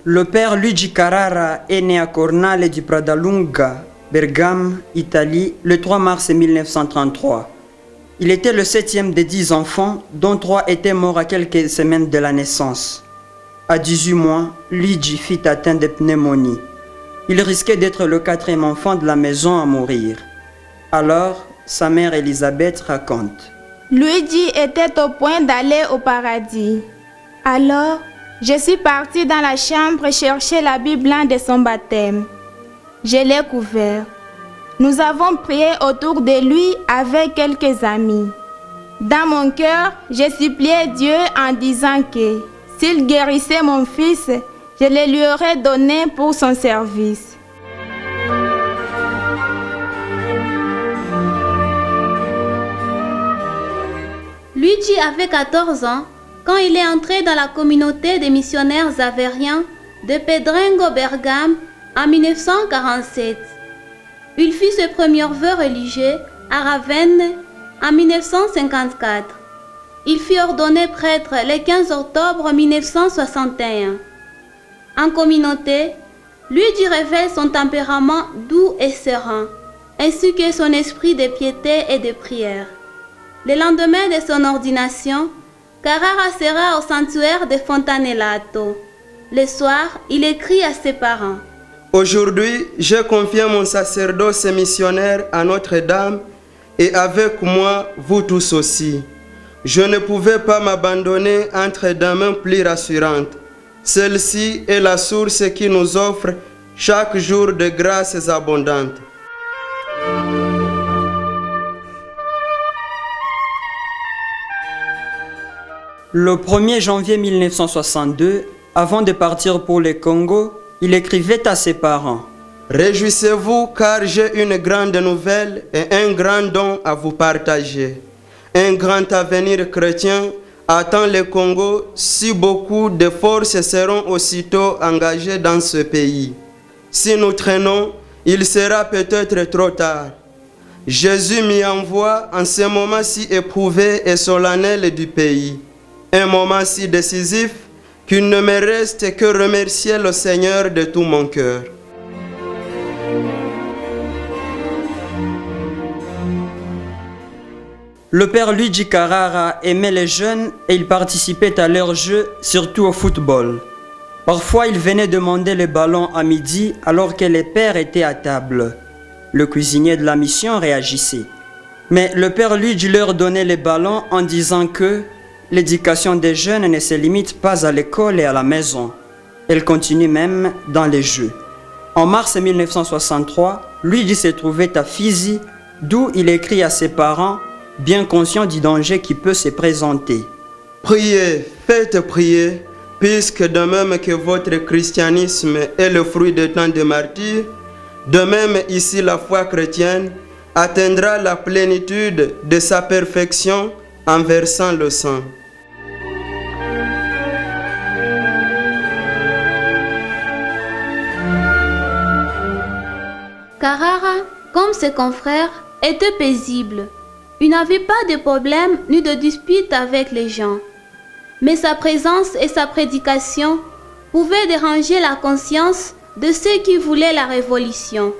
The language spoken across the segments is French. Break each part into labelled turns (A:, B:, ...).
A: Le père Luigi Carrara est né à Cornale di Pradalunga, Bergame, Italie, le 3 mars 1933. Il était le 7e des 10 enfants, dont 3 étaient morts à quelques semaines de la naissance. À 18 mois, Luigi fut atteint de pneumonie. Il risquait d'être le 4e enfant de la maison à mourir. Alors, sa mère Elisabeth raconte.
B: Luigi était au point d'aller au paradis. Alors, je suis partie dans la chambre chercher la Bible de son baptême. Je l'ai couvert. Nous avons prié autour de lui avec quelques amis. Dans mon cœur, j'ai supplié Dieu en disant que s'il guérissait mon fils, je le lui aurais donné pour son service.
C: Luigi avait 14 ans quand il est entré dans la communauté des missionnaires avériens de Pedrengo Bergame en 1947. Il fit ses premiers vœux religieux à Ravenne en 1954. Il fut ordonné prêtre le 15 octobre 1961. En communauté, Luigi révèle son tempérament doux et serein, ainsi que son esprit de piété et de prière. Le lendemain de son ordination, Carrara sera au sanctuaire de Fontanellato. Le soir, il écrit à ses parents.
D: Aujourd'hui, je confie mon sacerdoce missionnaire à Notre-Dame et avec moi, vous tous aussi. Je ne pouvais pas m'abandonner entre des mains plus rassurantes. Celle-ci est la source qui nous offre chaque jour de grâces abondantes.
A: Le 1er janvier 1962, avant de partir pour le Congo, il écrivait à ses parents.
D: Réjouissez-vous car j'ai une grande nouvelle et un grand don à vous partager. Un grand avenir chrétien attend le Congo si beaucoup de forces seront aussitôt engagées dans ce pays. Si nous traînons, il sera peut-être trop tard. Jésus m'y envoie en ce moment si éprouvé et solennel du pays. Un moment si décisif qu'il ne me reste que remercier le Seigneur de tout mon cœur.
A: Le père Luigi Carrara aimait les jeunes et il participait à leurs jeux, surtout au football. Parfois, il venait demander le ballon à midi alors que les pères étaient à table. Le cuisinier de la mission réagissait. Mais le père Luigi leur donnait les ballons en disant que l'éducation des jeunes ne se limite pas à l'école et à la maison. Elle continue même dans les jeux. En mars 1963, Luigi se trouvait à Fizi, d'où il écrit à ses parents, bien conscient du danger qui peut se présenter.
D: Priez, faites prier, puisque de même que votre christianisme est le fruit de tant de martyrs, de même ici la foi chrétienne atteindra la plénitude de sa perfection en versant le sang.
C: Carrara, comme ses confrères, était paisible. Il n'avait pas de problème ni de dispute avec les gens. Mais sa présence et sa prédication pouvaient déranger la conscience de ceux qui voulaient la révolution,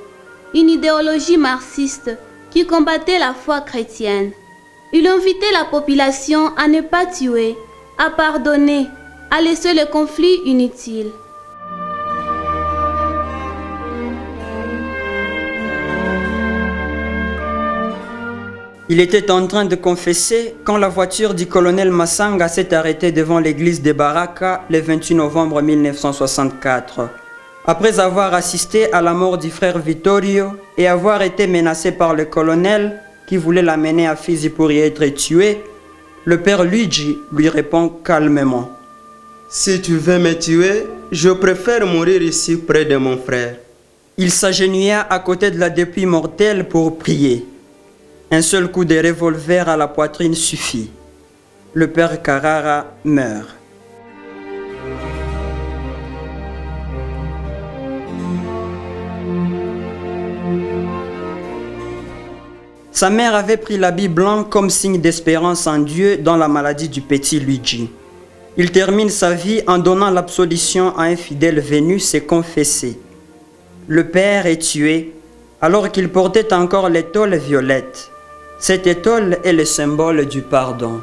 C: une idéologie marxiste qui combattait la foi chrétienne. Il invitait la population à ne pas tuer, à pardonner, à laisser le conflit inutile.
A: Il était en train de confesser quand la voiture du colonel Massanga s'est arrêtée devant l'église de Baraka le 28 novembre 1964. Après avoir assisté à la mort du frère Vittorio et avoir été menacé par le colonel qui voulait l'amener à Fizi pour y être tué, le père Luigi lui répond calmement.
D: Si tu veux me tuer, je préfère mourir ici près de mon frère.
A: Il s'agenouilla à côté de la dépouille mortelle pour prier. Un seul coup de revolver à la poitrine suffit. Le père Carrara meurt. Sa mère avait pris l'habit blanc comme signe d'espérance en Dieu dans la maladie du petit Luigi. Il termine sa vie en donnant l'absolution à un fidèle venu se confesser. Le père est tué alors qu'il portait encore l'étole violette. Cette étole est le symbole du pardon.